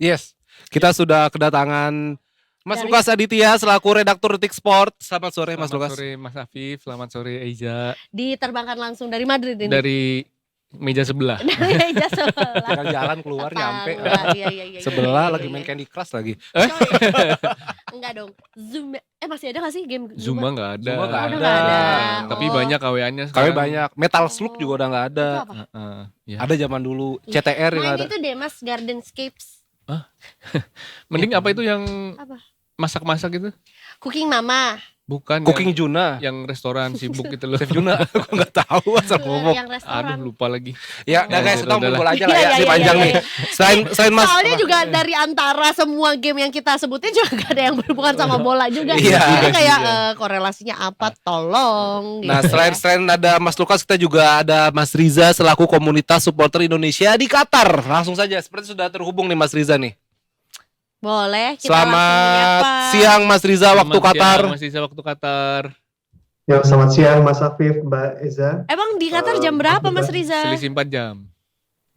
Yes, kita sudah kedatangan Mas Dari- Lukas Aditya selaku redaktur Detik Sport. Selamat sore Mas Selamat Lukas. sore Mas Afif, selamat sore Eiza. Diterbangkan langsung dari Madrid ini. Dari meja sebelah. Dari meja sebelah. Tinggal jalan keluar nyampe. Iya. Sebelah lagi main Candy Crush lagi. Enggak dong. Zoom. Masih ada gak sih game Zumba nggak ada. Zumba nggak ada. Udah nggak ada. Tapi Oh. banyak KWA-nya Kami sekarang. banyak. Metal Slug juga udah nggak ada. Itu apa? Ya. Ada zaman dulu. CTR yang Main ada. itu deh Mas, Gardenscapes. Mending apa itu yang Apa? masak-masak gitu? Cooking Mama. Bukan Cooking Juna. yang restoran sibuk gitu loh. Chef Juna. Aku nggak tahu asal ngomong. Yang restoran. Aduh lupa lagi. Ya, udah guys, kita Udah, ngobrol aja lah ya. Iya, Ini iya, panjang iya, nih. iya. Selain Mas. Soalnya juga dari antara semua game yang kita sebutin juga gak ada yang berhubungan sama bola juga. Iya. Jadi kayak Iya. korelasinya apa tolong. Nah, gitu selain ada Mas Lukas, kita juga ada Mas Riza selaku komunitas supporter Indonesia di Qatar. Langsung saja, seperti sudah terhubung nih Mas Riza nih. Boleh kita Selamat langsung menyapa. siang Mas Riza waktu Selamat Qatar. siang, Mas Iza waktu Qatar. Ya, selamat siang Mas Afif, Mbak Eza. Emang di Qatar jam berapa Mas Riza? Selisih 4 jam.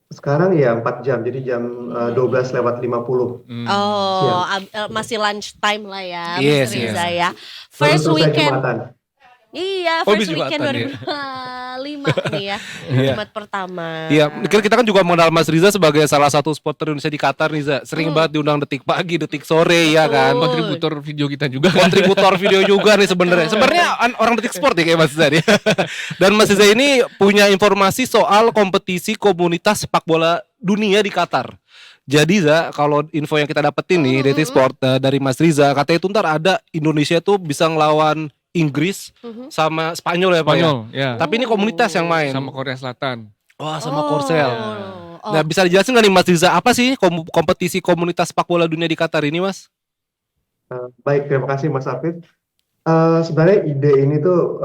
Sekarang ya 4 jam, jadi jam 12:50. Oh, masih lunch time lah ya, Yes, Mas Riza yes. ya. Baru First selesai weekend. Jumatan. Iya, Oh, first habis weekend Jumatan, 2005 nih ya. Jumat pertama. Iya, kita kan juga mengenal Mas Riza sebagai salah satu supporter Indonesia di Qatar nih, Za. Sering banget diundang Detik Pagi, Detik Sore ya kan. Kontributor video kita juga. Kontributor video juga nih sebenarnya. Sebenarnya orang Detik Sport ya kayak Mas Riza nih. Dan Mas Riza ini punya informasi soal kompetisi komunitas sepak bola dunia di Qatar. Jadi Za, kalau info yang kita dapetin nih Detik Sport dari Mas Riza, katanya itu ntar ada Indonesia tuh bisa ngelawan Inggris sama Spanyol ya Pak ya. Spanyol, ya. Tapi ini komunitas yang main. Sama Korea Selatan. Wah, sama Korsel. Oh. Nah, bisa dijelasin nggak nih Mas Riza, apa sih kompetisi komunitas sepak bola dunia di Qatar ini, Mas? Baik, terima kasih Mas Afif. Sebenarnya ide ini tuh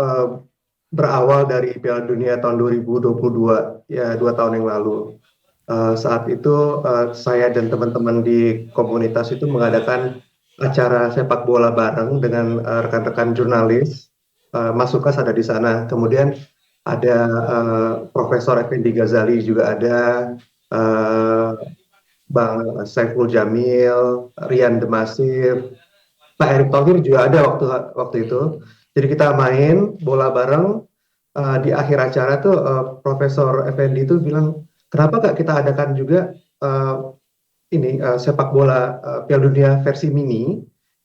berawal dari Piala Dunia tahun 2022, ya 2 tahun yang lalu. Saat itu saya dan teman-teman di komunitas itu mengadakan acara sepak bola bareng dengan rekan-rekan jurnalis. Mas Lukas ada di sana. Kemudian ada Profesor Effendi Ghazali juga ada, Bang Saiful Jamil, Rian Demasif, Pak Erick Thohir juga ada waktu itu. Jadi kita main bola bareng. Di akhir acara tuh Profesor Effendi itu bilang, kenapa nggak kita adakan juga sepak bola Piala Dunia versi mini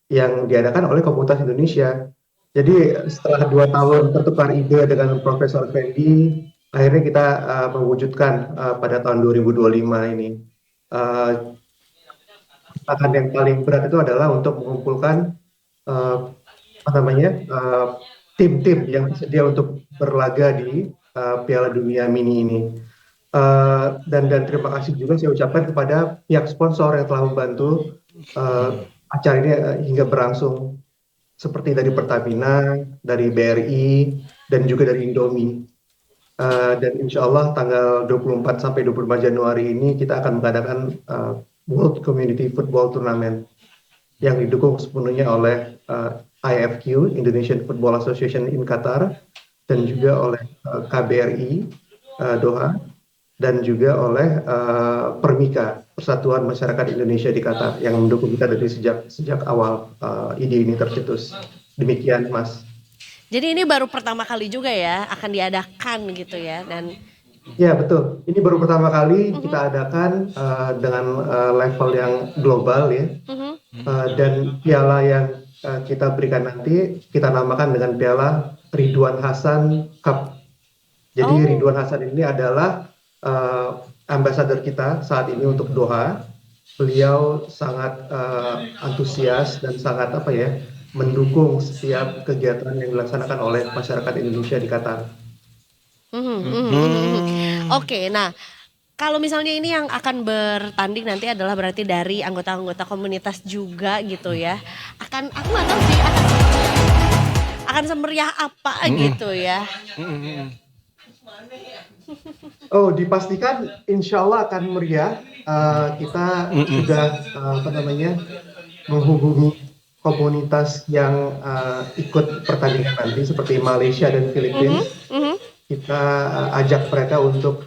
yang diadakan oleh komunitas Indonesia. Jadi setelah 2 tahun tertukar ide dengan Profesor Effendi, akhirnya kita mewujudkan pada tahun 2025 ini. Tantangan yang paling berat itu adalah untuk mengumpulkan tim-tim yang bersedia untuk berlaga di Piala Dunia mini ini. Dan terima kasih juga saya ucapkan kepada pihak sponsor yang telah membantu acara ini hingga berlangsung, seperti dari Pertamina, dari BRI, dan juga dari Indomie. Dan insya Allah tanggal 24 sampai 25 Januari ini kita akan mengadakan World Community Football Tournament yang didukung sepenuhnya oleh IFQ, Indonesian Football Association in Qatar, dan juga oleh KBRI Doha, dan juga oleh Permika, Persatuan Masyarakat Indonesia di Qatar, yang mendukung kita dari sejak awal ide ini tercetus. Demikian, Mas. Jadi ini baru pertama kali juga ya akan diadakan gitu ya, dan Ya, betul. Ini baru pertama kali kita adakan dengan level yang global ya. Dan piala yang kita berikan nanti kita namakan dengan Piala Ridwan Hasan Cup. Jadi Ridwan Hasan ini adalah ambasador kita saat ini untuk Doha. Beliau sangat antusias dan sangat mendukung setiap kegiatan yang dilaksanakan oleh masyarakat Indonesia di Qatar. Oke, nah kalau misalnya ini yang akan bertanding nanti adalah berarti dari anggota-anggota komunitas juga gitu ya. Aku nggak tahu sih akan semeriah apa gitu ya. Oh, dipastikan insya Allah akan meriah. Kita sudah menghubungi komunitas yang ikut pertandingan nanti seperti Malaysia dan Filipina. Kita ajak mereka untuk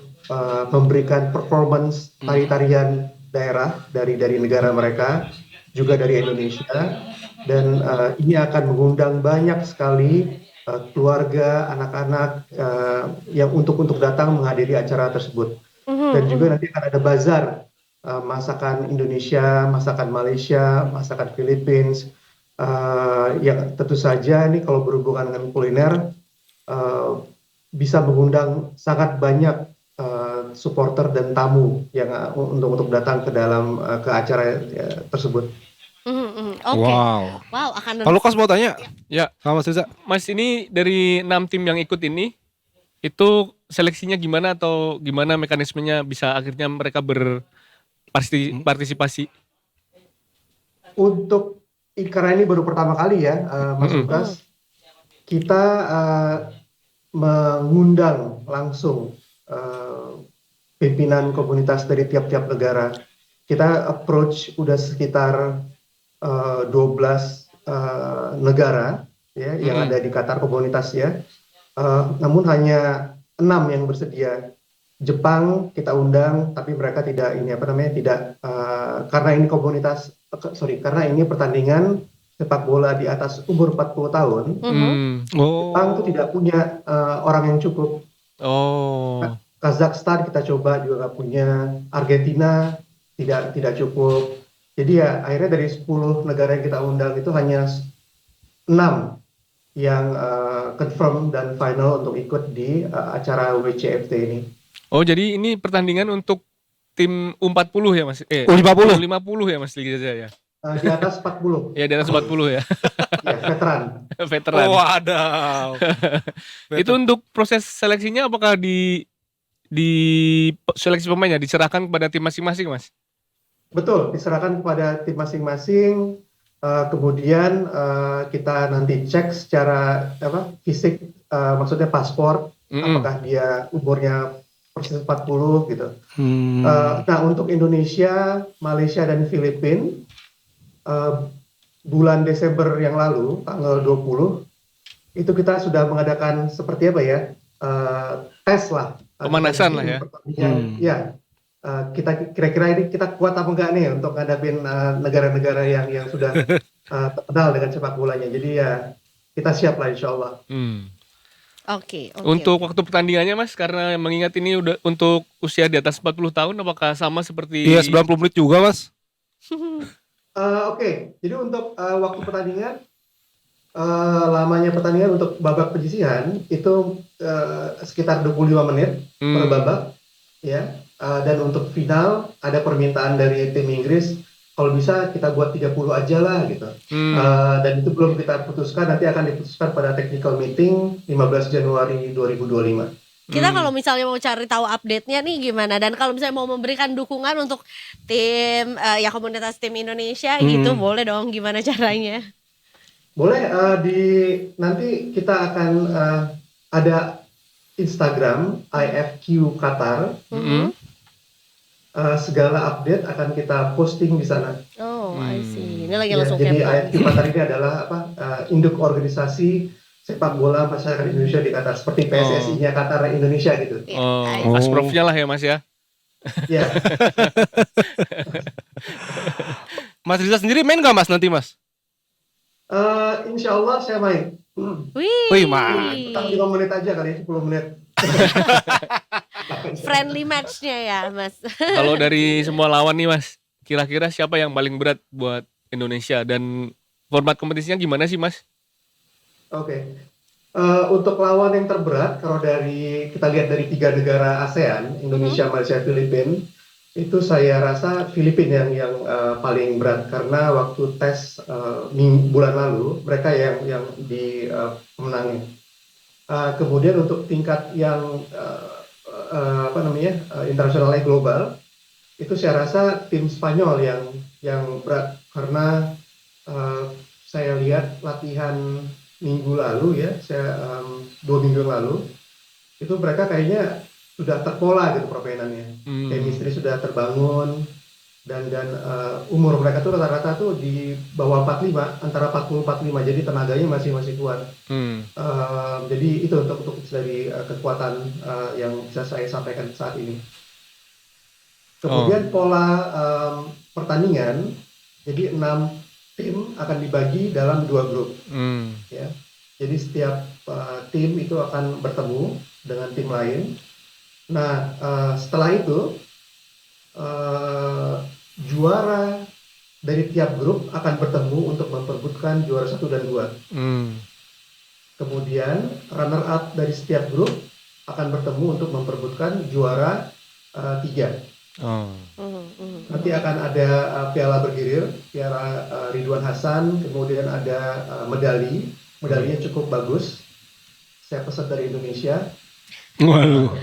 memberikan performance tari-tarian daerah dari negara mereka, juga dari Indonesia, dan ini akan mengundang banyak sekali keluarga, anak-anak yang untuk datang menghadiri acara tersebut. Dan juga nanti akan ada bazar masakan Indonesia, masakan Malaysia, masakan Philippines, yang tentu saja ini kalau berhubungan dengan kuliner bisa mengundang sangat banyak supporter dan tamu yang untuk datang ke dalam ke acara tersebut. Oke. Wow. Wow, akan Kalau Lukas mau tanya Ya, sama Mas Riza. Mas, ini dari 6 tim yang ikut ini, itu seleksinya gimana atau gimana mekanismenya bisa akhirnya mereka berpartisipasi? Untuk karena ini baru pertama kali ya, Mas Lukas, kita mengundang langsung pimpinan komunitas dari tiap-tiap negara. Kita approach udah sekitar 12 negara ya yang ada di Qatar komunitasnya. Namun hanya 6 yang bersedia. Jepang kita undang, tapi mereka tidak karena ini karena ini pertandingan sepak bola di atas umur 40 tahun. Jepang itu tidak punya orang yang cukup. Kazakhstan kita coba juga nggak punya, Argentina tidak cukup. Jadi ya akhirnya dari 10 negara yang kita undang itu hanya 6 yang confirm dan final untuk ikut di acara WCFT ini. Oh, jadi ini pertandingan untuk tim U40 ya Mas? U50. U50 ya Mas Liga Jaya ya? Di atas 40. Ya, di atas 40 ya. Ya, veteran. Veteran. Wadaw. Itu untuk proses seleksinya apakah di seleksi pemainnya diserahkan kepada tim masing-masing, Mas? Betul, diserahkan kepada tim masing-masing. Kemudian kita nanti cek secara fisik, maksudnya paspor, apakah dia umurnya persis 40 gitu. Nah, untuk Indonesia, Malaysia, dan Filipina, bulan Desember yang lalu, tanggal 20, itu kita sudah mengadakan seperti apa ya, tes lah. Pemanasan lah ya. Ya, kita kira-kira ini kita kuat apa enggak nih untuk ngadapin negara-negara yang sudah terkenal dengan sepak bolanya. Jadi ya kita siap lah insya Allah. Oke. Untuk waktu pertandingannya Mas, karena mengingat ini udah untuk usia di atas 40 tahun, apakah sama seperti... Iya, 90 menit juga Mas. Oke, jadi untuk waktu pertandingan, lamanya pertandingan untuk babak penyisihan itu sekitar 25 menit per babak, ya. Dan untuk final ada permintaan dari tim Inggris, kalau bisa kita buat 30 aja lah gitu. Dan itu belum kita putuskan, nanti akan diputuskan pada technical meeting 15 Januari 2025. Kita kalau misalnya mau cari tahu update-nya nih gimana, dan kalau misalnya mau memberikan dukungan untuk tim komunitas tim Indonesia gitu, boleh dong, gimana caranya? Boleh, nanti kita akan ada Instagram IFQ Qatar. Segala update akan kita posting di sana. Oh, I see. Ini lagi Ya, langsung jadi kepo. IFQ Qatar ini adalah induk organisasi sepak bola masyarakat Indonesia di Qatar, seperti PSSI-nya Qatar Indonesia gitu. Asprofnya lah ya Mas ya. Ya. Mas Riza sendiri main gak Mas nanti Mas? Insya Allah saya main. Wih, mantap. 5 menit aja kali, 10 menit. Friendly match-nya ya, Mas. Kalau dari semua lawan nih Mas, kira-kira siapa yang paling berat buat Indonesia dan format kompetisinya gimana sih Mas? Oke. Untuk lawan yang terberat, kalau kita lihat dari 3 negara ASEAN, Indonesia, Malaysia, Filipina, itu saya rasa Filipina yang paling berat, karena waktu tes bulan lalu mereka yang di pemenangnya. Kemudian untuk tingkat yang internasionalnya global, itu saya rasa tim Spanyol yang berat, karena saya lihat latihan minggu lalu ya, 2 minggu lalu itu mereka kayaknya sudah terpola gitu permainannya, chemistry sudah terbangun, dan umur mereka tuh rata-rata tuh di bawah 45, antara 40-45, jadi tenaganya masih kuat. Jadi itu untuk dari kekuatan yang bisa saya sampaikan saat ini. Kemudian pola pertandingan, jadi 6 tim akan dibagi dalam 2 grup. Ya. Jadi setiap tim itu akan bertemu dengan tim lain. Nah, setelah itu juara dari tiap grup akan bertemu untuk memperebutkan juara 1 dan 2. Kemudian runner up dari setiap grup akan bertemu untuk memperebutkan juara 3. Nanti akan ada piala bergilir, piala Ridwan Hasan, kemudian ada medalinya cukup bagus. Saya pesan dari Indonesia. Waduh.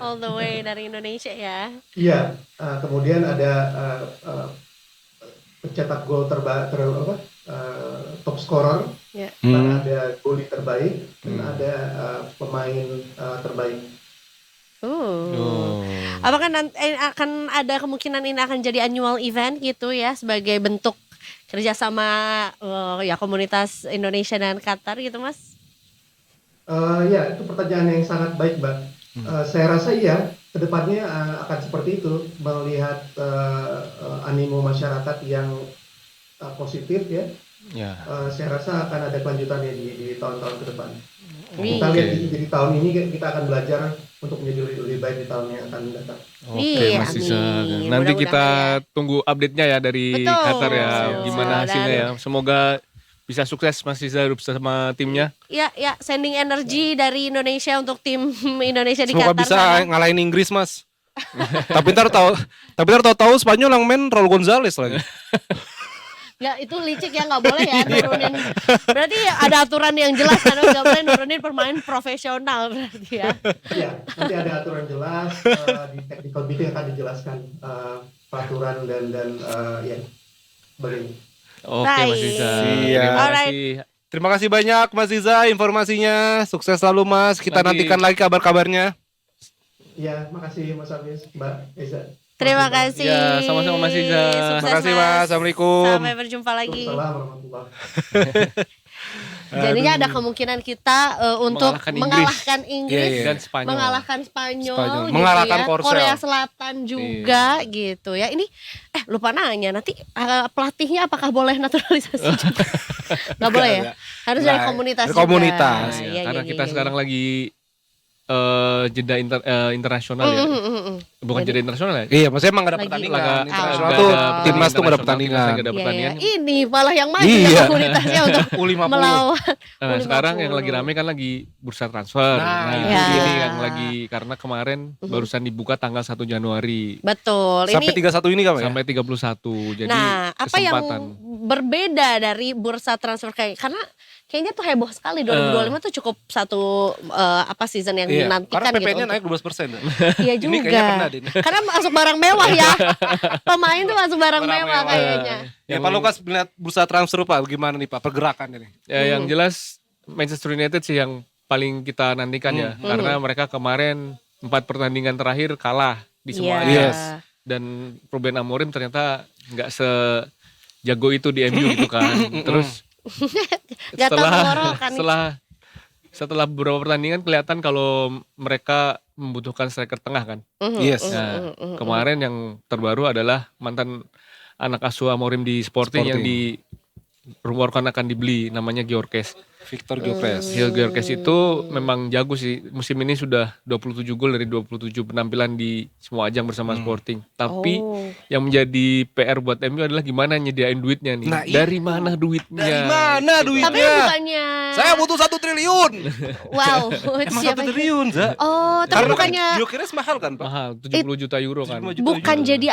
All the way dari Indonesia ya. Iya, kemudian ada pencetak gol top scorer, Ya. dan ada goli terbaik, dan ada pemain terbaik. Apakah nanti akan ada kemungkinan ini akan jadi annual event gitu ya, sebagai bentuk kerjasama ya komunitas Indonesia dan Qatar gitu, Mas? Ya, itu pertanyaan yang sangat baik, Mbak. Saya rasa iya, kedepannya akan seperti itu, melihat animo masyarakat yang positif ya. Saya rasa akan ada kelanjutannya di tahun-tahun ke depan. Kita lihat di tahun ini kita akan belajar untuk menjadi lebih baik di tahun yang akan datang. Oke, Mas Iza. amin. Nanti Mudah-mudahan kita ya. tunggu update-nya ya dari Betul. Qatar ya, gimana Dan- hasilnya ya. Semoga bisa sukses Mas Iza bersama timnya. Ya, sending energi dari Indonesia untuk tim Indonesia di Semoga Qatar bisa sana. ngalahin Inggris, Mas. Tapi ntar tahu Spanyol yang main Raul Gonzalez lagi. Ya itu licik ya, nggak boleh ya nurunin. Berarti ada aturan yang jelas kan, nggak boleh nurunin pemain profesional berarti ya. Iya, nanti ada aturan jelas, di technical meeting akan dijelaskan peraturan dan ya begini. Oke, Mas Iza. Iya. Terima Alright. kasih. Terima kasih banyak Mas Iza informasinya. Sukses selalu Mas. Kita Nanti- nantikan lagi kabar-kabarnya. Ya, makasih Mas Hafiz, Mbak Eza. Terima Mbak. kasih. Ya, sama-sama, Mas Iza. Sukses, Terima kasih, Mas. Assalamualaikum. Sampai berjumpa lagi. Waalaikumsalam warahmatullahi. Jadinya ada kemungkinan kita untuk Mengalahkan Inggris. mengalahkan Inggris, Iya, iya. Dan Spanyol. mengalahkan Spanyol, Spanyol. gitu Mengalahkan ya. Korsel. Korea Selatan juga gitu ya. Ini lupa nanya, nanti pelatihnya apakah boleh naturalisasi juga? Nggak boleh ya? Harus dari Nah, komunitas dari juga. komunitas. Iya, Iya, karena iya, kita iya, sekarang iya. lagi jeda internasional ya. Bukan Jadi- jeda internasional ya. Iya, maksudnya emang gak ada Lagi- pertandingan. Laga- Internasional nggak tuh ada timnas tuh gak ada internasional, pertandingan. timnas nggak ada Iya, pertandingan. Ini malah yang maju Iya. ya komunitasnya untuk U50. melawan. Nah, U50. sekarang yang lagi rame kan lagi bursa transfer. Nah, Nah, itu iya. ini yang lagi karena kemarin barusan dibuka tanggal 1 Januari Betul. Sampai Ini 31 ini kan ya? sampai 31. Jadi nah, apa yang kesempatan. berbeda dari bursa transfer karena kayaknya tuh heboh sekali 2025 tuh cukup satu season yang Iya, dinantikan karena PP-nya gitu. naik 12%. Iya Ini kayaknya juga. kena deh. Karena masuk barang mewah ya. Pemain tuh masuk barang mewah kayaknya. Ya Pak Lukas melihat bursa transfer Pak, gimana nih Pak pergerakan ini? Ya, yang jelas Manchester United sih yang paling kita nantikan ya, karena mereka kemarin 4 pertandingan terakhir kalah di semua Iya. Yes. dan Ruben Amorim ternyata nggak sejago itu di MU gitu kan. Terus Gatal tenggorokan nih. setelah beberapa pertandingan kelihatan kalau mereka membutuhkan striker tengah kan. Yes. Nah, kemarin yang terbaru adalah mantan anak asuh Amorim di Sporting yang dirumorkan akan dibeli, namanya Gyökeres. Victor Gyökeres. Gyökeres itu memang jago sih. Musim ini sudah 27 gol dari 27 penampilan di semua ajang bersama Sporting. Tapi Oh. yang menjadi PR buat MU adalah gimana nyediain duitnya nih. Nah, iya. Dari mana duitnya? Dari mana Gitu. duitnya? Tapi bukannya Saya butuh 1 triliun. wow. Emang 1 Siapa? triliun, Za. Oh, tapi Karena bukannya kan Gyökeres mahal kan, Pak? Mahal, 70 juta euro kan. 75 juta bukan euro. jadi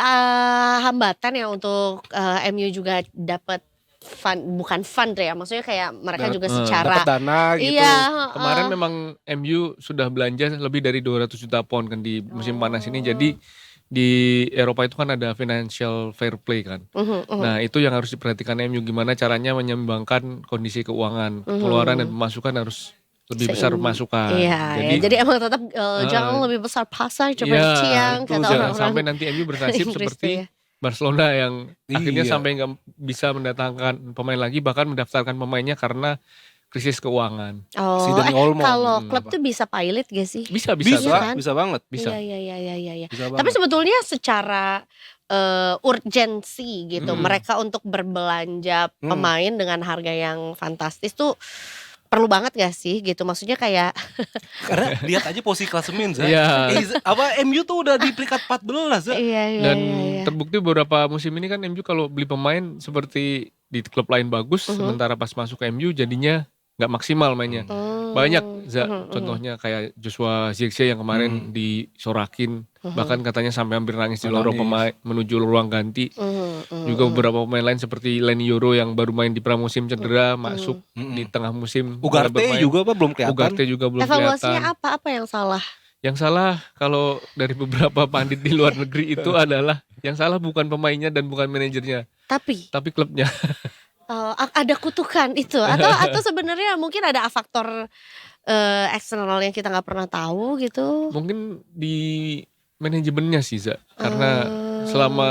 hambatan ya untuk MU juga dapat fund, bukan fund ya, maksudnya kayak mereka juga secara dapat dana gitu. iya Kemarin memang MU sudah belanja lebih dari 200 juta pound kan di musim panas ini. Jadi di Eropa itu kan ada financial fair play kan. Nah, itu yang harus diperhatikan MU, gimana caranya menyeimbangkan kondisi keuangan. Pengeluaran dan pemasukan harus lebih besar pemasukan. Iya, jadi emang tetap jangan lebih besar pasar coba Iya, ciang itu kata jangan orang-orang sampai nanti MU bernasib Inggris tuh seperti ya. Barcelona yang akhirnya Iya. sampai nggak bisa mendatangkan pemain lagi, bahkan mendaftarkan pemainnya karena krisis keuangan. Oh, Si Dani Olmo. kalau klub apa? tuh bisa pilot gak sih? Bisa Bisa, Iya kan? bisa banget. Bisa. Iya. Bisa Tapi banget. sebetulnya secara urgensi gitu, Mm-mm. mereka untuk berbelanja Hmm. pemain dengan harga yang fantastis tuh perlu banget gak sih gitu? Maksudnya kayak Karena lihat aja posisi klasemen, Za. Iya. MU tuh udah di peringkat 14, Za. iya. Dan terbukti beberapa musim ini kan MU kalau beli pemain seperti di klub lain bagus, sementara pas masuk ke MU jadinya nggak maksimal mainnya. Banyak contohnya kayak Joshua Zirkzee yang kemarin disorakin, bahkan katanya sampai hampir nangis di lorong pemain menuju ruang ganti. Juga beberapa pemain lain seperti Leny Yoro yang baru main di pramusim cedera masuk di tengah musim. Ugarte mulai bermain. juga apa belum kelihatan. Ugarte juga belum Evaluasinya kelihatan. apa yang salah? Yang salah kalau dari beberapa pandit di luar negeri itu adalah yang salah bukan pemainnya dan bukan manajernya, Tapi tapi klubnya. ada kutukan itu atau sebenarnya mungkin ada faktor eksternal yang kita nggak pernah tahu gitu. Mungkin di manajemennya sih, Za. Karena selama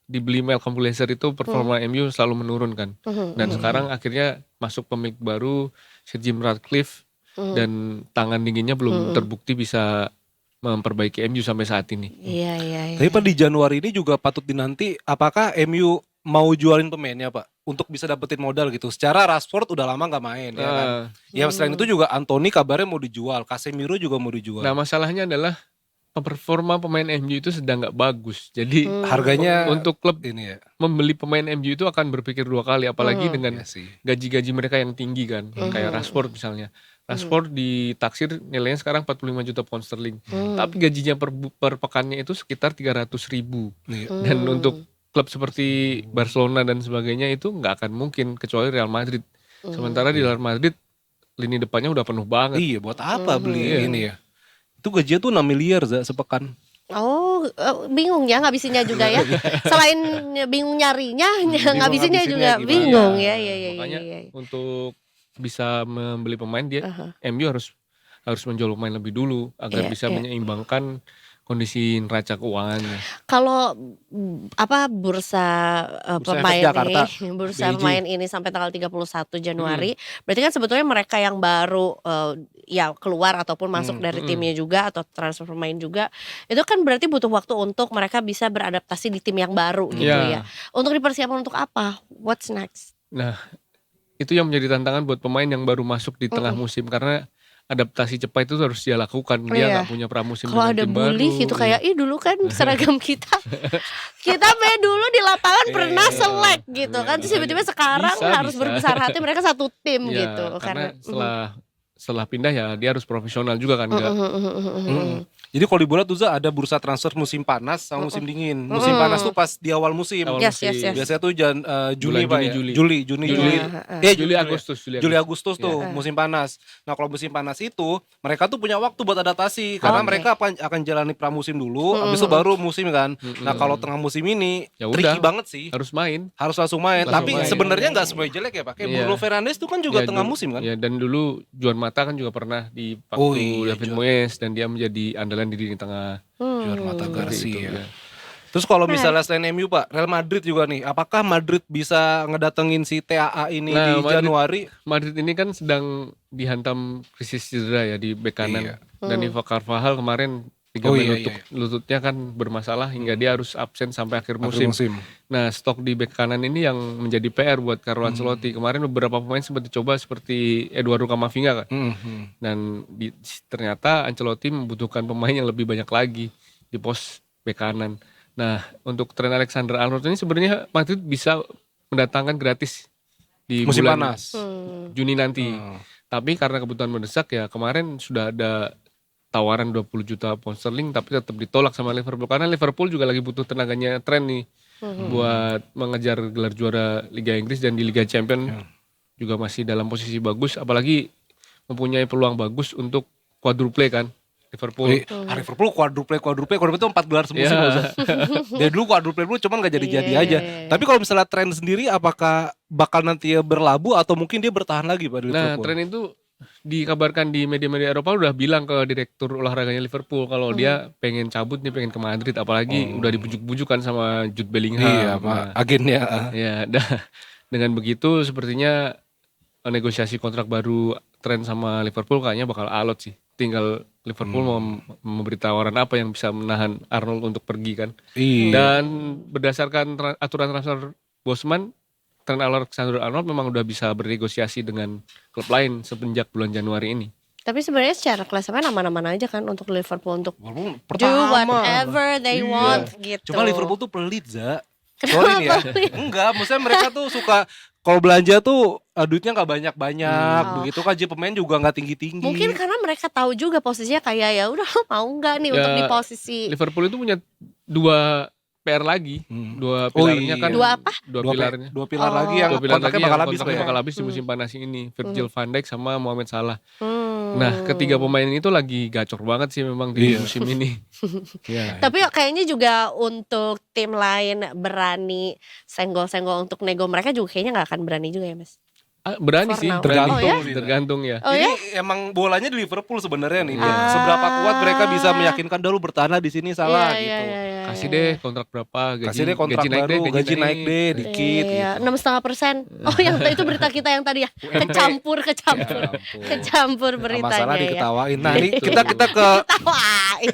dibeli Malcolm Glazer itu performa MU selalu menurun kan. Dan sekarang akhirnya masuk pemilik baru Sir Jim Ratcliffe dan tangan dinginnya belum terbukti bisa memperbaiki MU sampai saat ini. Iya. Tapi Pak di Januari ini juga patut dinanti apakah MU mau jualin pemainnya, Pak, untuk bisa dapetin modal gitu. Secara Rashford udah lama nggak main ya kan. Ya selain itu juga Anthony kabarnya mau dijual, Casemiro juga mau dijual. Nah, masalahnya adalah performa pemain MU itu sedang nggak bagus. Jadi Harganya untuk klub ini ya. membeli pemain MU itu akan berpikir dua kali, apalagi dengan Iya sih. gaji-gaji mereka yang tinggi kan. Kayak Rashford misalnya. Rashford ditaksir nilainya sekarang 45 juta pound sterling. Tapi gajinya per pekannya itu sekitar 300.000. Iya. Dan untuk klub seperti Barcelona dan sebagainya itu nggak akan mungkin kecuali Real Madrid. Sementara di Real Madrid lini depannya udah penuh banget. Iya, buat apa beli Iya. ini ya? Itu gajinya tuh 6 miliar Za, sepekan. Oh, bingung ya ngabisinnya juga ya. Selain bingung nyarinya, ngabisinnya juga gimana? bingung Iya. ya. Makanya Iya. untuk bisa membeli pemain dia MU harus menjual pemain lebih dulu agar Iya, bisa menyeimbangkan kondisi neraca keuangannya. Kalau bursa Bursa pemain Efek Jakarta, ini, bursa BEJ. pemain ini sampai tanggal 31 Januari, berarti kan sebetulnya mereka yang baru ya keluar ataupun masuk dari timnya juga atau transfer pemain juga, itu kan berarti butuh waktu untuk mereka bisa beradaptasi di tim yang baru gitu Iya. ya. Untuk dipersiapkan untuk apa? What's next? Nah, itu yang menjadi tantangan buat pemain yang baru masuk di tengah musim karena adaptasi cepat itu harus dia lakukan. Dia Iya. nggak punya pramusim Kalau dengan ada tim bully baru. gitu kayak dulu kan seragam kita main dulu di lapangan pernah selek gitu kan, terus tiba-tiba sekarang Bisa, harus bisa. berbesar hati mereka satu tim Ya, gitu karena setelah pindah ya dia harus profesional juga kan. Nggak Jadi kalau di bola tuh Za, ada bursa transfer musim panas sama musim dingin. Musim panas tuh pas di awal musim. Awal Yes, musim. yes, yes. Biasanya tuh Juni Bulan Pak ya. Juli. Juli, Agustus. Juli Agustus tuh musim panas. Nah kalau musim panas itu mereka tuh punya waktu buat adaptasi karena mereka akan jalani pramusim dulu, habis itu baru musim kan. Nah kalau tengah musim ini Ya tricky udah. banget sih, Harus main. harus langsung main. Langsung Tapi main. sebenarnya nggak semuanya jelek ya Pak. Kayak Iya. Bruno Fernandes tuh kan juga Ya, tengah dulu- musim kan. Ya, dan dulu Juan Mata kan juga pernah di waktu Oh iya, David Juan. Moyes dan dia menjadi andalan di lini tengah. Juan Mata Seperti Garcia. itu, ya. Terus kalau misalnya selain MU Pak, Real Madrid juga nih, apakah Madrid bisa ngedatengin si TAA ini Nah, di Madrid- Januari? Madrid ini kan sedang dihantam krisis cedera ya di bek kanan. Iya. Dan Ivo Carvajal kemarin Oh, ligamen iya, lututnya kan bermasalah hingga dia harus absen sampai akhir musim. Nah, stok di bek kanan ini yang menjadi PR buat Carlo Ancelotti. Kemarin beberapa pemain sempat dicoba seperti Eduardo Camavinga kan. Dan ternyata Ancelotti membutuhkan pemain yang lebih banyak lagi di pos bek kanan. Nah, untuk Trent Alexander-Arnold ini sebenarnya Madrid bisa mendatangkan gratis di Musim bulan panas. Juni nanti. Tapi karena kebutuhan mendesak ya kemarin sudah ada tawaran 20 juta pound sterling tapi tetap ditolak sama Liverpool karena Liverpool juga lagi butuh tenaganya Trent nih buat mengejar gelar juara Liga Inggris dan di Liga Champions juga masih dalam posisi bagus apalagi mempunyai peluang bagus untuk quadruple kan Liverpool. Liverpool quadruple itu 4 gelar semusim. Iya. Dia dulu quadruple dulu cuman gak jadi-jadi Iya, aja. iya. Tapi kalau misalnya Trent sendiri apakah bakal nanti berlabuh atau mungkin dia bertahan lagi Pak di Nah, Liverpool? Trent itu dikabarkan di media-media Eropa udah bilang ke direktur olahraganya Liverpool kalau dia pengen cabut nih, pengen ke Madrid apalagi udah dibujuk-bujuk kan sama Jude Bellingham. Iya, Nah, Pak, agennya. ya dengan begitu sepertinya negosiasi kontrak baru Trent sama Liverpool kayaknya bakal alot sih. Tinggal Liverpool mau memberi tawaran apa yang bisa menahan Arnold untuk pergi kan. Iya. Dan berdasarkan aturan transfer Bosman, Trent Alexander-Arnold memang udah bisa bernegosiasi dengan klub lain semenjak bulan Januari ini. Tapi sebenarnya secara klasemen aman-aman aja kan untuk Liverpool untuk Walaupun do pertama. whatever they Iya. want gitu. Cuma Liverpool tuh pelit, Za. Kenapa Sorry nih ya. pelit? Enggak, maksudnya mereka tuh suka kalau belanja tuh duitnya nggak banyak-banyak, Oh. begitu kan, pemain juga nggak tinggi-tinggi. Mungkin karena mereka tahu juga posisinya kayak ya udah lo mau nggak nih Ya, untuk di posisi Liverpool itu punya 2 PR lagi, 2 Oh pilarnya iya. kan. Dua apa? 2 pilarnya. Dua pilar Oh. lagi yang 2 pilar lagi kontraknya yang bakal habis kontraknya ya. bakal habis di musim panas ini. Virgil van Dijk sama Mohamed Salah. Hmm. Nah, ketiga pemain itu lagi gacor banget sih memang di Iya. musim ini. Ya. Tapi kayaknya juga untuk tim lain berani senggol-senggol untuk nego mereka juga kayaknya nggak akan berani juga ya Mas. Berani For sih, now. berani. Oh, ya? Tergantung ya. Oh Ini ya? emang bolanya di Liverpool sebenarnya nih. Iya. Seberapa kuat mereka bisa meyakinkan dulu bertahan di sini salah Iya, gitu. iya. Kasih deh kontrak berapa, Kasih deh kontrak baru, gaji naik deh dikit Iya, gitu. 6,5%. Oh, yang itu berita kita yang tadi ya. Kecampur beritanya Masalah ya. diketawain. Nah, ini Gitu. kita ke Tawain.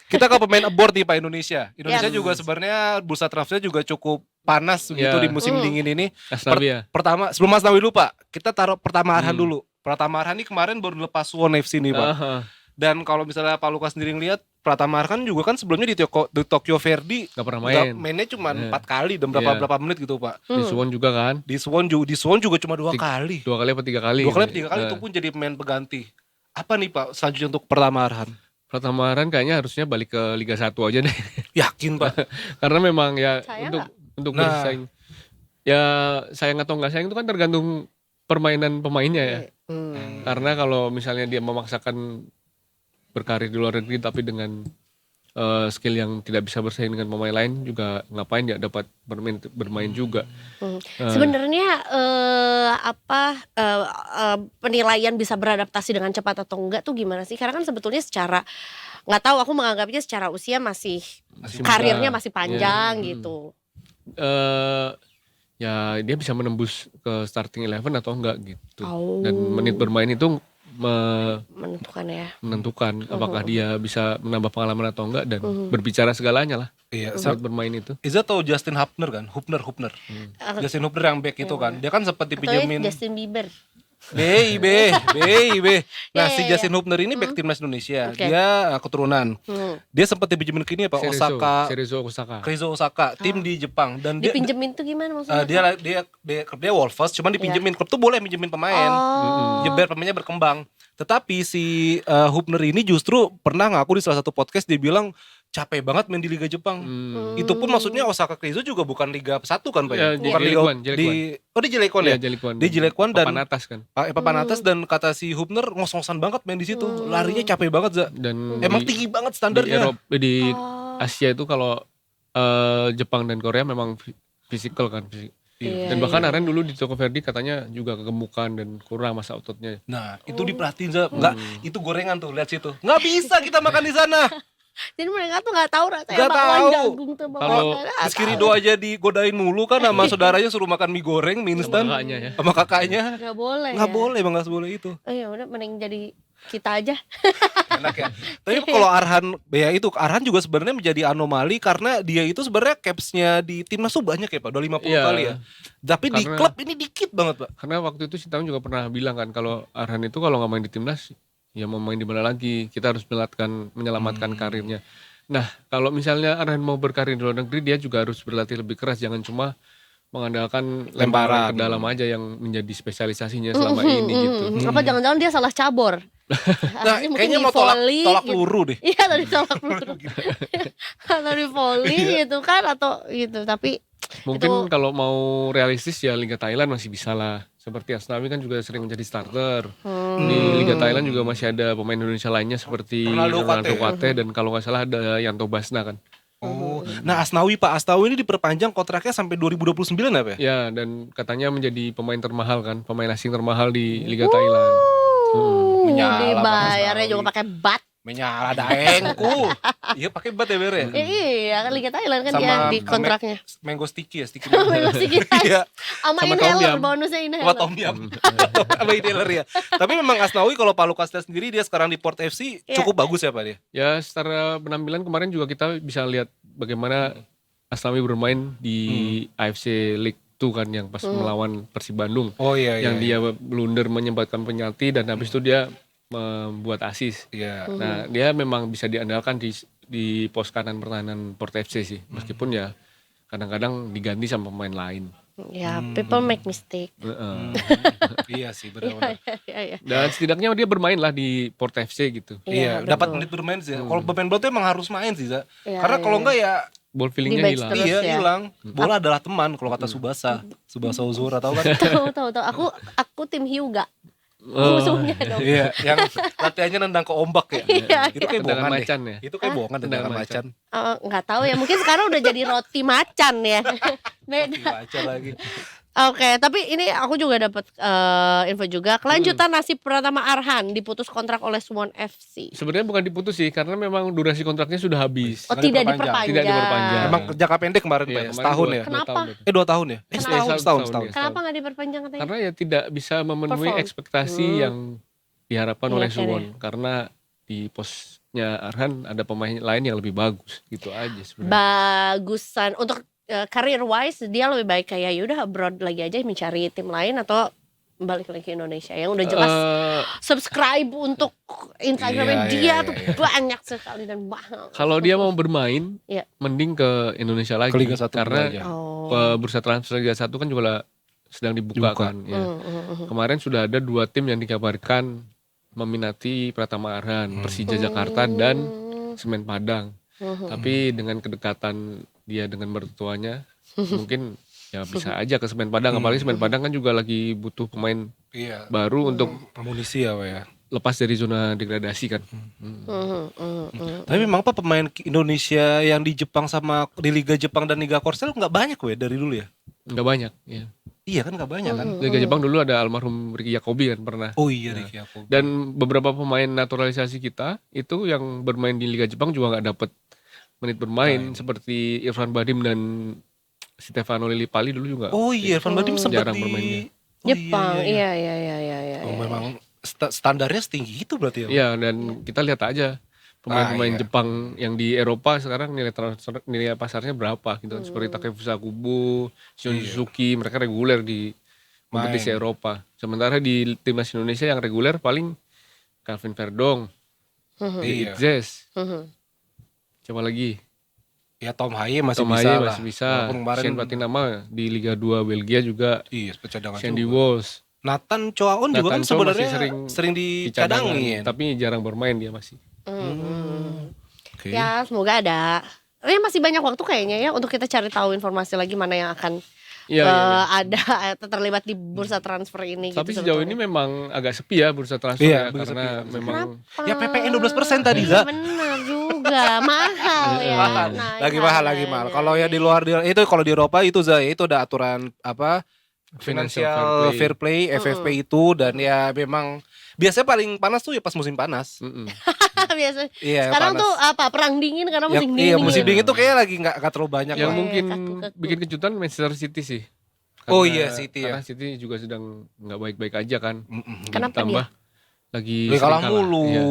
kita ke pemain abroad nih Pak Indonesia. Indonesia Yes. juga sebenarnya bursa transfer juga cukup panas gitu Ya. di musim dingin ini. Asnawi ya. Pertama, sebelum Mas Nawi lupa, kita taruh Pratama Arhan Hmm. dulu. Pratama Arhan ini kemarin baru lepas Suwon FC nih Pak. Aha. Dan kalau misalnya Pak Lukas sendiri ngeliat, Pratama Arhan juga kan sebelumnya di Tokyo Verde Gak pernah main. mainnya cuma Iya. 4 kali dan Iya. berapa menit gitu Pak. Di Suwon juga kan. Di Suwon juga cuma 2 kali. 2 kali apa 3 kali. 2 kali gitu. 3 kali itu pun jadi pemain pengganti. Apa nih Pak selanjutnya untuk Pratama Arhan? Pratama Arhan kayaknya harusnya balik ke Liga 1 aja deh. Yakin Pak? Karena memang ya Sayang untuk Nah. bersaing. Ya sayang atau enggak sayang itu kan tergantung permainan pemainnya ya. Karena kalau misalnya dia memaksakan berkarir di luar negeri tapi dengan skill yang tidak bisa bersaing dengan pemain lain juga ngapain ya dapat bermain juga. Sebenarnya penilaian bisa beradaptasi dengan cepat atau enggak tuh gimana sih? Karena kan sebetulnya secara nggak tahu, aku menganggapnya secara usia masih Masih karirnya muda. masih panjang Ya. gitu. Ya dia bisa menembus ke starting 11 atau enggak gitu. Oh. Dan menit bermain itu Menentukan ya. menentukan apakah dia bisa menambah pengalaman atau enggak dan berbicara segalanya lah Iya, saat bermain itu. Iza tahu Justin Hubner kan? Hubner. Justin Hubner yang back itu kan. Dia kan sempat Atau dipinjemin Justin Bieber. BIB. Nah, si Iya, Justin Hubner ini back timnas Indonesia. Oke. Dia keturunan. Dia sempat dipinjemin ke ini ya Pak, Cerezo Osaka. Keizo Osaka, tim di Jepang dan dia Dipinjemin tuh gimana maksudnya? dia Wolves cuman dipinjemin. Klub tuh boleh minjemin pemain. Oh. Biar pemainnya berkembang. Tetapi si Hubner ini justru pernah ngaku di salah satu podcast, dia bilang capek banget main di Liga Jepang. Itu pun maksudnya Osaka Keizo juga bukan Liga 1 kan Pak ya? Ya, Bukan Jelek Liga One. di Jelekon ya? Iya, Jelikuan. Di Jelekuan dan papan atas kan. papan atas, dan kata si Hubner ngos-ngosan banget main di situ. Larinya capek banget, Za. Dan Emang di- tinggi banget di standarnya. di Oh. Asia itu kalau Jepang dan Korea memang fisikal kan. Iya, Dan bahkan iya. Aren dulu di Toko Verdi katanya juga kegemukan dan kurang masa ototnya. Nah, itu diperhatiin, Za. Enggak, itu gorengan tuh, lihat situ. Nggak bisa kita makan di sana. Jadi mereka tuh nggak tahu rasanya Nggak bakwan tahu. jagung tuh Kalau Rizky Ridho aja digodain mulu kan sama saudaranya, suruh makan mie goreng, mie instan. kakaknya ya. Sama kakaknya. nggak boleh. Nggak ya? boleh, emang nggak boleh itu. Oh ya udah, mending jadi kita aja. Enak ya. Tapi kalau Arhan, ya itu Arhan juga sebenarnya menjadi anomali karena dia itu sebenarnya capsnya di timnas tuh banyak ya Pak, udah 50 Iya. kali ya. Tapi di Karena- klub ini dikit banget Pak. Karena waktu itu Sintayong juga pernah bilang kan kalau Arhan itu kalau nggak main di timnas ya mau main di mana lagi, kita harus menyelamatkan karirnya. Nah kalau misalnya Arhan mau berkarir di luar negeri dia juga harus berlatih lebih keras, jangan cuma mengandalkan lemparan ke dalam aja yang menjadi spesialisasinya selama ini gitu. Apa jangan-jangan dia salah cabor? Nah, Harusnya mungkin kayaknya di mau tolak volley gitu. peluru deh. Iya, tadi tolak peluru. Atau di volley gitu kan, atau gitu. Tapi Mungkin kalau mau realistis ya Liga Thailand masih bisa lah. Seperti Asnawi kan juga sering menjadi starter. Di Liga Thailand juga masih ada pemain Indonesia lainnya seperti Ronaldo Ronaldo Kate. Kate dan kalau nggak salah ada Yanto Basna kan. Oh. Nah, Asnawi Pak, Asnawi ini diperpanjang kontraknya sampai 2029 apa ya? Ya dan katanya menjadi pemain termahal kan, pemain asing termahal di Liga Thailand. Menyala, Bang dibayarnya Asnawi. juga pakai bat. Menyala daengku. Iya pakai bat ya Ber ya. Iya kan Liga Thailand kan Sama dia di kontraknya. Mango sticky ya, sticky. Memang sedikit. Iya. Sama Sama inhaler, Tom Yum. bonusnya Sama inhaler. Tom Yum. Sama inhaler ya. Tapi memang Asnawi kalau Palu Kastel sendiri dia sekarang di Port FC Iya. cukup bagus ya Pak dia. Ya secara penampilan kemarin juga kita bisa lihat bagaimana Asnawi bermain di AFC League 2 kan yang pas melawan Persib Bandung. Oh iya Yang dia blunder menyempatkan penalti dan habis itu dia membuat assist. Iya. Nah, dia memang bisa diandalkan di pos kanan pertahanan Port FC sih. Meskipun ya kadang-kadang diganti sama pemain lain. Ya, people make mistake. Heeh. Iya sih benar-benar. Iya. Dan setidaknya dia bermain lah di Port FC gitu. Iya, betul. dapat menit bermain sih. Kalau pemain bola tuh emang harus main sih, Za. Iya, Karena kalau iya. enggak ya Ball Di feelingnya bench hilang. terus. iya ya. hilang. Bola adalah teman kalau kata Subasa. Subasa Uzura tahu kan? Tahu. Aku tim Hyuga. Musuhnya dong. Iya, yang latihannya nendang ke ombak ya. Iya, Itu kayak Tendangan bohongan macan deh. ya? Itu kayak bohongan tendangan Tendangan macan. Nggak tahu ya, mungkin sekarang udah jadi roti macan ya. Beda. Macan lagi. Oke, tapi ini aku juga dapat info juga kelanjutan nasib Pratama Arhan diputus kontrak oleh Suwon FC. Sebenarnya bukan diputus sih karena memang durasi kontraknya sudah habis. Oh, Nggak tidak diperpanjang. diperpanjang. Tidak diperpanjang. Emang jangka pendek kemarin Iya, Pak ya, kemarin setahun dua- ya. dua Kenapa? tahun. 2 tahun ya? Kenapa? Setahun. Setahun. Kenapa nggak diperpanjang katanya? Karena ya tidak bisa memenuhi Perform. ekspektasi yang diharapkan Iya, oleh kan Suwon karena di posnya Arhan ada pemain lain yang lebih bagus gitu aja sebenarnya. Bagusan untuk career wise dia lebih baik kayak yaudah abroad lagi aja mencari tim lain atau balik lagi ke Indonesia yang udah jelas Eh, subscribe untuk Instagramnya Iya, dia iya, tuh iya. banyak sekali dan banyak. kalau dia mau bermain, Iya. mending ke Indonesia lagi Ke Liga 1 karena dulu aja. bursa transfer Liga 1 kan juga sedang dibuka Dibuka. kan. Ya. Kemarin sudah ada 2 tim yang dikabarkan meminati Pratama Arhan, Persija Jakarta dan Semen Padang. Tapi dengan kedekatan dia dengan mertuanya, mungkin ya bisa aja ke Semen Padang. Apalagi Semen Padang kan juga lagi butuh pemain Iya. baru untuk Amunisi ya Pak ya. lepas dari zona degradasi kan. Tapi memang Pak pemain Indonesia yang di Jepang sama di Liga Jepang dan Liga Korsel nggak banyak we dari dulu ya. Nggak banyak. Ya. Iya kan nggak banyak kan. Liga Jepang dulu ada almarhum Ricky Yakobi kan pernah. Oh iya Ricky aku. Dan beberapa pemain naturalisasi kita itu yang bermain di Liga Jepang juga nggak dapet menit bermain seperti Irfan Badim dan Stefano Lillipali dulu juga. Oh iya Irfan Badim sempat Jarang di bermainnya. Oh, Jepang, iya. iya. Oh memang standarnya setinggi itu berarti ya. Iya dan kita lihat aja pemain-pemain iya. Jepang yang di Eropa sekarang nilai pasarnya berapa gitu kan. Seperti Takefusa Kubo, Shion Suzuki, mereka reguler di kompetisi Main. Eropa. Sementara di timnas Indonesia yang reguler paling Calvin Verdong, Iya. Zes, siapa lagi? Ya Tom Haye masih Tom bisa Haye lah. masih bisa. Walaupun kemarin Shane Patinama di Liga 2 Belgia juga. iya cadangan Sandy juga. Walsh Nathan Choaon juga kan Nathan Cho masih sebenarnya sering dicadangin, dicadangin. tapi jarang bermain dia masih. Oke. Ya semoga ada. Masih banyak waktu kayaknya ya untuk kita cari tahu informasi lagi mana yang akan Iya, iya, iya. ada terlibat di bursa transfer ini. Tapi gitu sejauh sebetulnya. ini memang agak sepi ya bursa transfer Iya, ya, bursa karena sepi. memang Ya PPN 12% tadi Iya Za. benar juga mahal ya. Mahal. naik Lagi mahal. harganya. Kalau ya di luar itu kalau di Eropa itu Za itu ada aturan apa Financial financial fair fair play FFP itu dan ya memang biasanya paling panas tuh ya pas musim panas. Biasa. Iya, Sekarang panas. tuh apa perang dingin karena Ya, musim iya dingin. musim ya. dingin tuh kayak lagi nggak terlalu banyak. yang lah. mungkin kaku-kaku. bikin kejutan Manchester City sih. Oh iya, City ya. Karena City juga sedang nggak baik-baik aja kan. Kenapa Tambah lagi Dia kalah sering mulu Iya.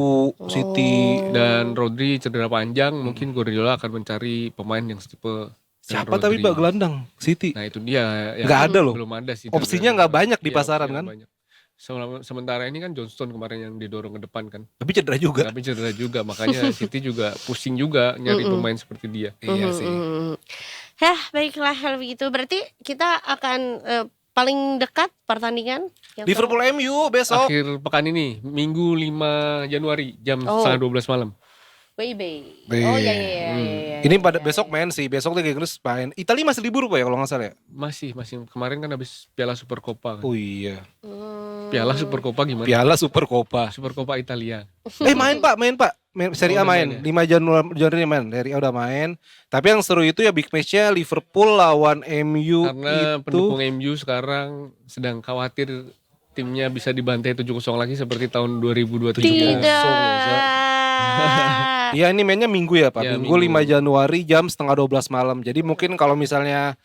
City. Dan Rodri cedera panjang, mungkin Guardiola akan mencari pemain yang setipe dengan Siapa tapi Rodri. Pak gelandang City? Nah itu dia yang Nggak ada loh. belum ada sih. Opsinya nggak banyak di Iya, pasaran opsinya kan? nggak banyak. Sementara ini kan Johnston kemarin yang didorong ke depan kan. Tapi cedera juga. Tapi cedera juga, makanya City juga pusing juga nyari pemain seperti dia. Iya sih. Ya baiklah kalau begitu berarti kita akan paling dekat pertandingan yang Liverpool MU besok. Akhir pekan ini, Minggu 5 Januari jam Oh. setengah 12 malam. Baby. Iya. Oh iya. Ini pada besok main sih. Besok Liga Inggris main. Italia masih libur Pak ya kalau nggak salah ya? Masih kemarin kan habis Piala Supercoppa kan. Oh iya. Piala Supercoppa gimana? Piala Supercoppa. Supercoppa Italia. Main Pak. Serie A udah main. main 5 Januari main. Serie A udah main. Tapi yang seru itu ya big match-nya Liverpool lawan MU Karena itu. pendukung MU sekarang sedang khawatir timnya bisa dibantai 7-0 lagi seperti tahun 2027. Tidak. Iya ini mainnya Minggu ya Pak, Ya, Minggu Minggu. 5 Januari jam setengah 12 malam. Jadi mungkin kalau misalnya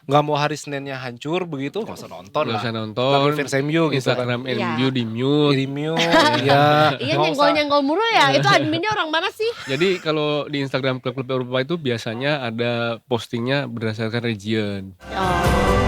nggak mau hari Seninnya hancur begitu, nggak usah nonton Nggak lah. usah nonton. Tapi fans MU gitu kan. Instagram Iya. MU di mute. Di mute, iya. Iya Nggak usah. nyenggol-nyenggol mulu ya. Itu adminnya orang mana sih? Jadi kalau di Instagram klub-klub Eropa itu biasanya ada postingnya berdasarkan region. Oh.